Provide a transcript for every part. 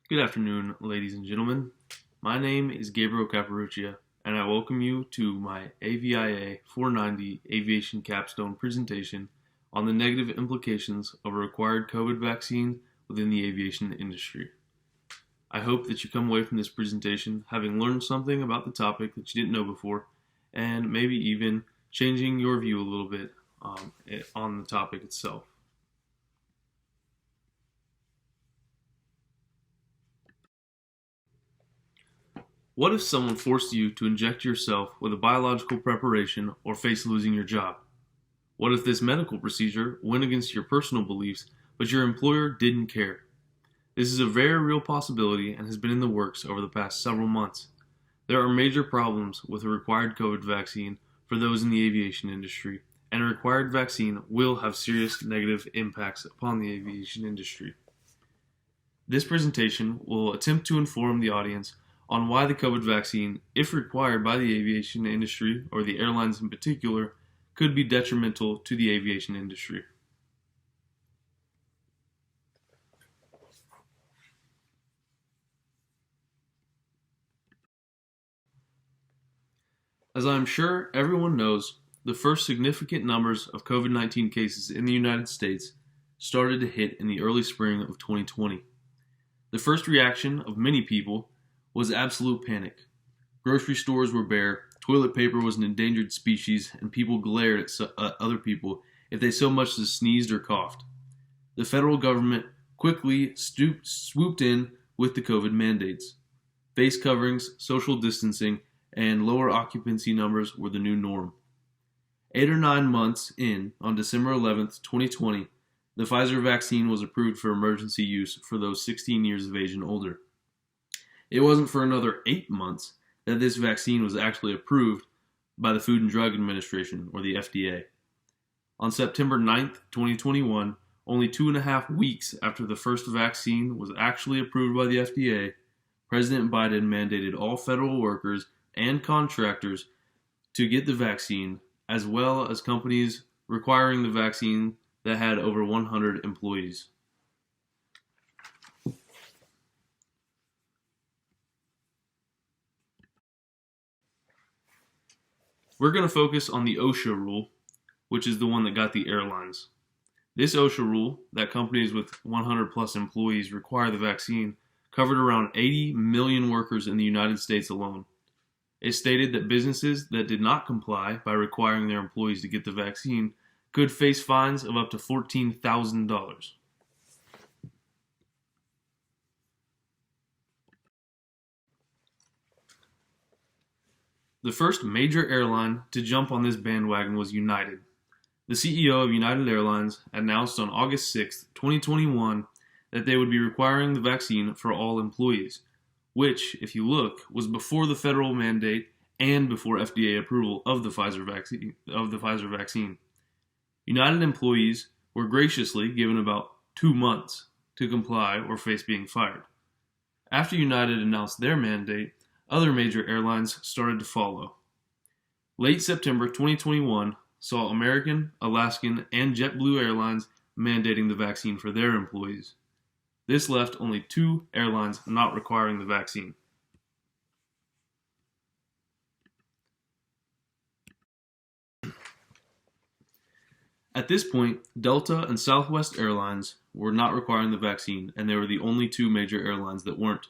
Good afternoon, ladies and gentlemen. My name is Gabriel Caparuccia, and I welcome you to my AVIA 490 Aviation Capstone presentation on the negative implications of a required COVID vaccine within the aviation industry. I hope that you come away from this presentation having learned something about the topic that you didn't know before, and maybe even changing your view a little bit on the topic itself. What if someone forced you to inject yourself with a biological preparation or face losing your job? What if this medical procedure went against your personal beliefs, but your employer didn't care? This is a very real possibility and has been in the works over the past several months. There are major problems with a required COVID vaccine for those in the aviation industry, and a required vaccine will have serious negative impacts upon the aviation industry. This presentation will attempt to inform the audience on why the COVID vaccine, if required by the aviation industry, or the airlines in particular, could be detrimental to the aviation industry. As I am sure everyone knows, the first significant numbers of COVID-19 cases in the United States started to hit in the early spring of 2020. The first reaction of many people was absolute panic. Grocery stores were bare, toilet paper was an endangered species, and people glared at other people if they so much as sneezed or coughed. The federal government quickly swooped in with the COVID mandates. Face coverings, social distancing, and lower occupancy numbers were the new norm. 8 or 9 months in, on December 11th, 2020, the Pfizer vaccine was approved for emergency use for those 16 years of age and older. It wasn't for another 8 months that this vaccine was actually approved by the Food and Drug Administration, or the FDA. On September 9th, 2021, only 2.5 weeks after the first vaccine was actually approved by the FDA, President Biden mandated all federal workers and contractors to get the vaccine, as well as companies requiring the vaccine that had over 100 employees. We're going to focus on the OSHA rule, which is the one that got the airlines. This OSHA rule, that companies with 100 plus employees require the vaccine, covered around 80 million workers in the United States alone. It stated that businesses that did not comply by requiring their employees to get the vaccine could face fines of up to $14,000. The first major airline to jump on this bandwagon was United. The CEO of United Airlines announced on August 6, 2021, that they would be requiring the vaccine for all employees, which, if you look, was before the federal mandate and before FDA approval of the Pfizer vaccine. United employees were graciously given about 2 months to comply or face being fired. After United announced their mandate, other major airlines started to follow. Late September 2021 saw American, Alaskan, and JetBlue Airlines mandating the vaccine for their employees. This left only 2 airlines not requiring the vaccine. At this point, Delta and Southwest Airlines were not requiring the vaccine, and they were the only 2 major airlines that weren't.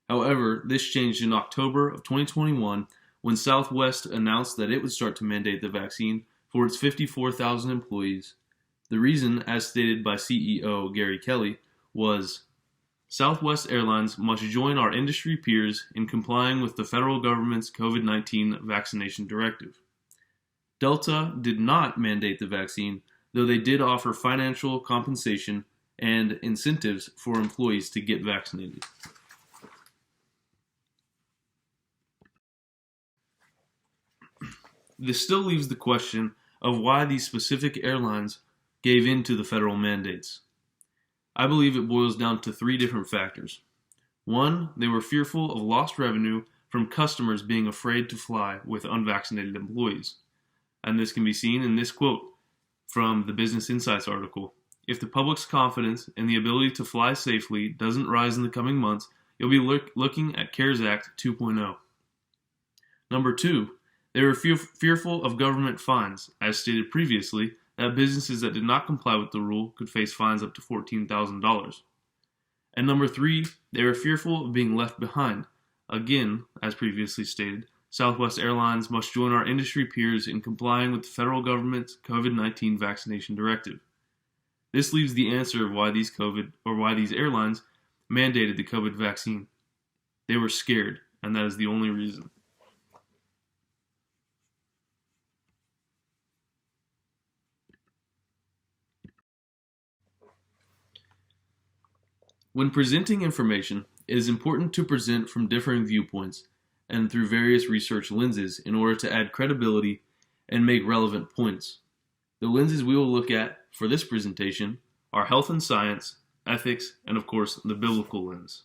However, this changed in October of 2021 when Southwest announced that it would start to mandate the vaccine for its 54,000 employees. The reason, as stated by CEO Gary Kelly, was Southwest Airlines must join our industry peers in complying with the federal government's COVID-19 vaccination directive. Delta did not mandate the vaccine, though they did offer financial compensation and incentives for employees to get vaccinated. This still leaves the question of why these specific airlines gave in to the federal mandates. I believe it boils down to 3 different factors. 1, they were fearful of lost revenue from customers being afraid to fly with unvaccinated employees. And this can be seen in this quote from the Business Insights article. If the public's confidence in the ability to fly safely doesn't rise in the coming months, you'll be looking at CARES Act 2.0. Number 2, they were fearful of government fines. As stated previously, that businesses that did not comply with the rule could face fines up to $14,000. And number 3, they were fearful of being left behind. Again, as previously stated, Southwest Airlines must join our industry peers in complying with the federal government's COVID-19 vaccination directive. This leaves the answer of why these airlines mandated the COVID vaccine. They were scared, and that is the only reason. When presenting information, it is important to present from differing viewpoints and through various research lenses in order to add credibility and make relevant points. The lenses we will look at for this presentation are health and science, ethics, and of course, the biblical lens.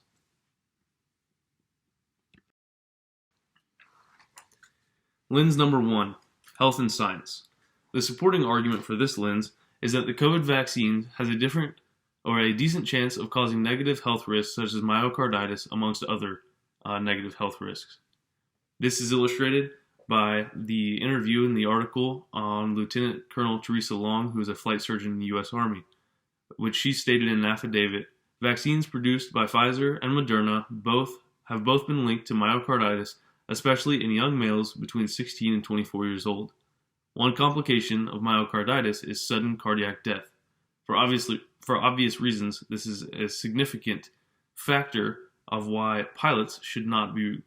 Lens number 1, health and science. The supporting argument for this lens is that the COVID vaccine has a decent chance of causing negative health risks such as myocarditis amongst other negative health risks. This is illustrated by the interview in the article on Lieutenant Colonel Teresa Long, who is a flight surgeon in the U.S. Army, which she stated in an affidavit, vaccines produced by Pfizer and Moderna have both been linked to myocarditis, especially in young males between 16 and 24 years old. One complication of myocarditis is sudden cardiac death. For obvious reasons, this is a significant factor of why pilots should not be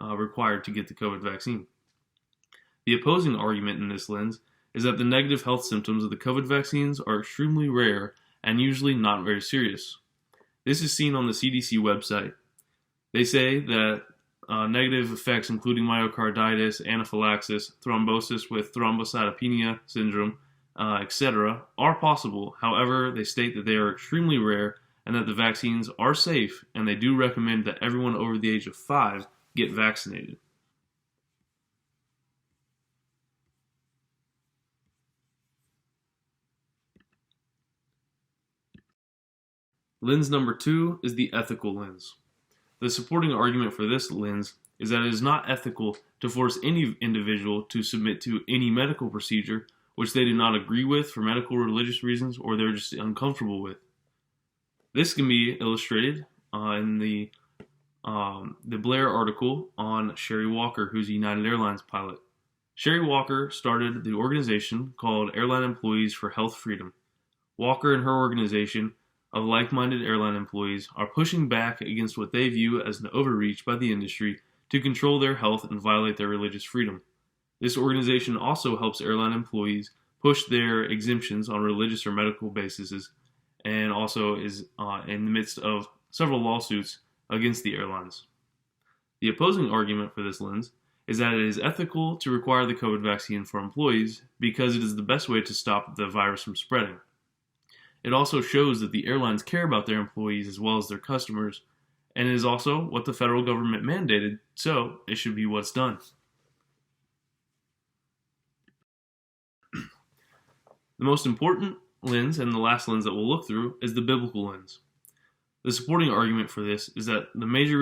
required to get the COVID vaccine. The opposing argument in this lens is that the negative health symptoms of the COVID vaccines are extremely rare and usually not very serious. This is seen on the CDC website. They say that negative effects including myocarditis, anaphylaxis, thrombosis with thrombocytopenia syndrome, etc. are possible. However, they state that they are extremely rare and that the vaccines are safe, and they do recommend that everyone over the age of 5 get vaccinated. Lens number 2 is the ethical lens. The supporting argument for this lens is that it is not ethical to force any individual to submit to any medical procedure which they do not agree with for medical or religious reasons or they're just uncomfortable with. This can be illustrated in the Blair article on Sherry Walker, who's a United Airlines pilot. Sherry Walker started the organization called Airline Employees for Health Freedom. Walker and her organization of like-minded airline employees are pushing back against what they view as an overreach by the industry to control their health and violate their religious freedom. This organization also helps airline employees push their exemptions on religious or medical bases and also is in the midst of several lawsuits against the airlines. The opposing argument for this lens is that it is ethical to require the COVID vaccine for employees because it is the best way to stop the virus from spreading. It also shows that the airlines care about their employees as well as their customers, and it is also what the federal government mandated, so it should be what's done. The most important lens, and the last lens that we'll look through, is the biblical lens. The supporting argument for this is that the major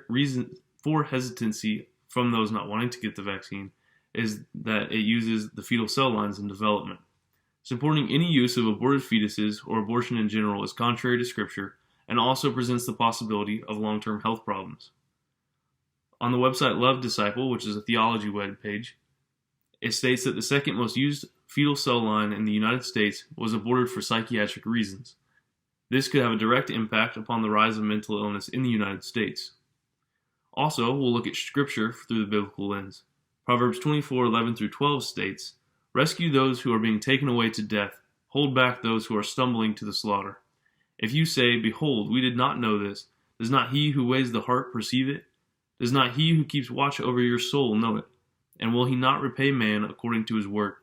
reason for hesitancy from those not wanting to get the vaccine is that it uses the fetal cell lines in development. Supporting any use of aborted fetuses or abortion in general is contrary to Scripture and also presents the possibility of long-term health problems. On the website Love Disciple, which is a theology web page, it states that the second most used fetal cell line in the United States was aborted for psychiatric reasons. This could have a direct impact upon the rise of mental illness in the United States. Also, we'll look at Scripture through the biblical lens. Proverbs 24:11-12 states, "Rescue those who are being taken away to death. Hold back those who are stumbling to the slaughter. If you say, 'Behold, we did not know this,' does not he who weighs the heart perceive it? Does not he who keeps watch over your soul know it? And will he not repay man according to his work?"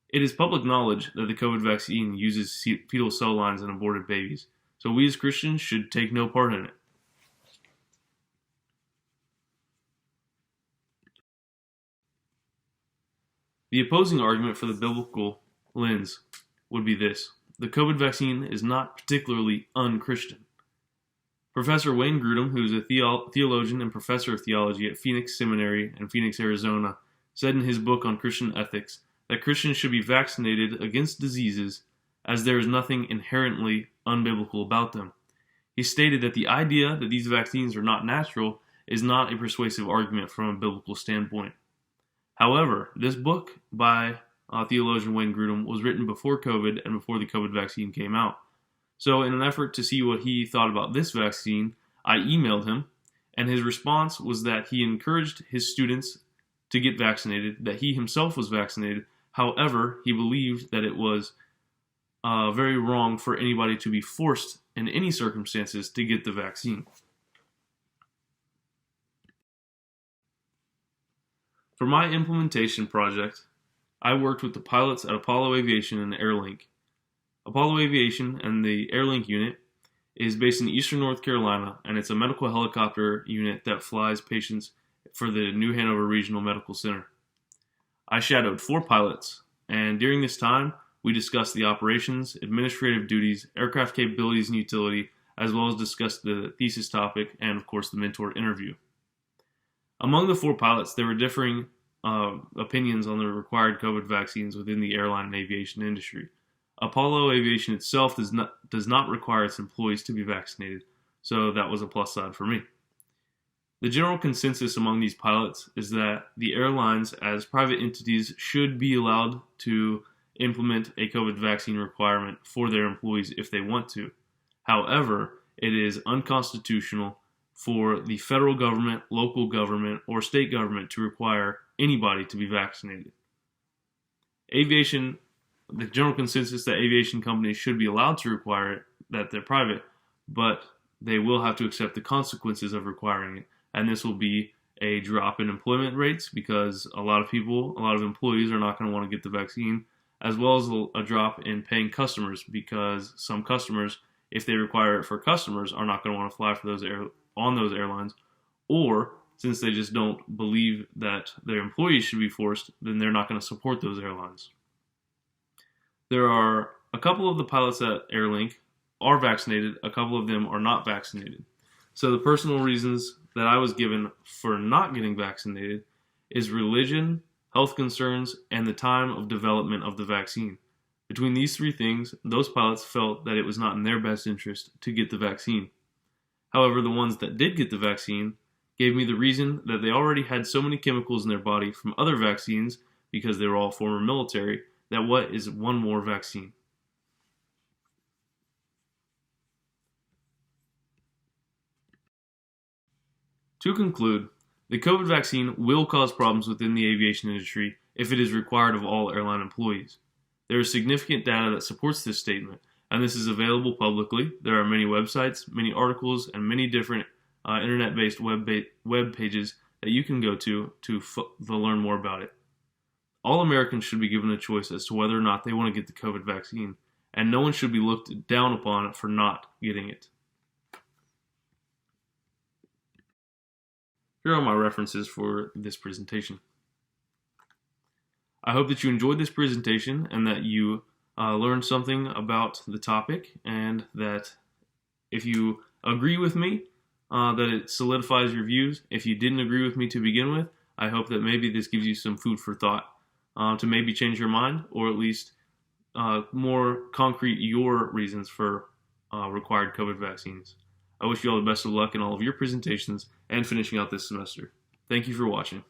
It is public knowledge that the COVID vaccine uses fetal cell lines in aborted babies, so we as Christians should take no part in it. The opposing argument for the biblical lens would be this: the COVID vaccine is not particularly un-Christian. Professor Wayne Grudem, who is a theologian and professor of theology at Phoenix Seminary in Phoenix, Arizona, said in his book on Christian ethics that Christians should be vaccinated against diseases as there is nothing inherently unbiblical about them. He stated that the idea that these vaccines are not natural is not a persuasive argument from a biblical standpoint. However, this book by theologian Wayne Grudem was written before COVID and before the COVID vaccine came out. So in an effort to see what he thought about this vaccine, I emailed him, and his response was that he encouraged his students to get vaccinated, that he himself was vaccinated. However, he believed that it was very wrong for anybody to be forced in any circumstances to get the vaccine. For my implementation project, I worked with the pilots at Apollo Aviation and Airlink. Apollo Aviation and the Airlink unit is based in eastern North Carolina, and it's a medical helicopter unit that flies patients for the New Hanover Regional Medical Center. I shadowed 4 pilots, and during this time, we discussed the operations, administrative duties, aircraft capabilities and utility, as well as discussed the thesis topic and, of course, the mentor interview. Among the 4 pilots, there were differing opinions on the required COVID vaccines within the airline and aviation industry. Apollo Aviation itself does not require its employees to be vaccinated, so that was a plus side for me. The general consensus among these pilots is that the airlines, as private entities, should be allowed to implement a COVID vaccine requirement for their employees if they want to. However, it is unconstitutional for the federal government, local government, or state government to require anybody to be vaccinated. The general consensus that aviation companies should be allowed to require it, that they're private, but they will have to accept the consequences of requiring it. And this will be a drop in employment rates because a lot of employees are not going to want to get the vaccine, as well as a drop in paying customers because some customers, if they require it for customers, are not going to want to fly for on those airlines, or since they just don't believe that their employees should be forced, then they're not going to support those airlines. There are a couple of the pilots at Airlink are vaccinated, a couple of them are not vaccinated. So the personal reasons that I was given for not getting vaccinated is religion, health concerns, and the time of development of the vaccine. Between these 3 things, those pilots felt that it was not in their best interest to get the vaccine. However, the ones that did get the vaccine gave me the reason that they already had so many chemicals in their body from other vaccines, because they were all former military, that what is one more vaccine? To conclude, the COVID vaccine will cause problems within the aviation industry if it is required of all airline employees. There is significant data that supports this statement, and this is available publicly. There are many websites, many articles, and many different internet-based web pages that you can go to learn more about it. All Americans should be given a choice as to whether or not they want to get the COVID vaccine, and no one should be looked down upon for not getting it. Here are my references for this presentation. I hope that you enjoyed this presentation and that you learned something about the topic, and that if you agree with me, that it solidifies your views. If you didn't agree with me to begin with, I hope that maybe this gives you some food for thought to maybe change your mind, or at least more concrete your reasons for required COVID vaccines. I wish you all the best of luck in all of your presentations and finishing out this semester. Thank you for watching.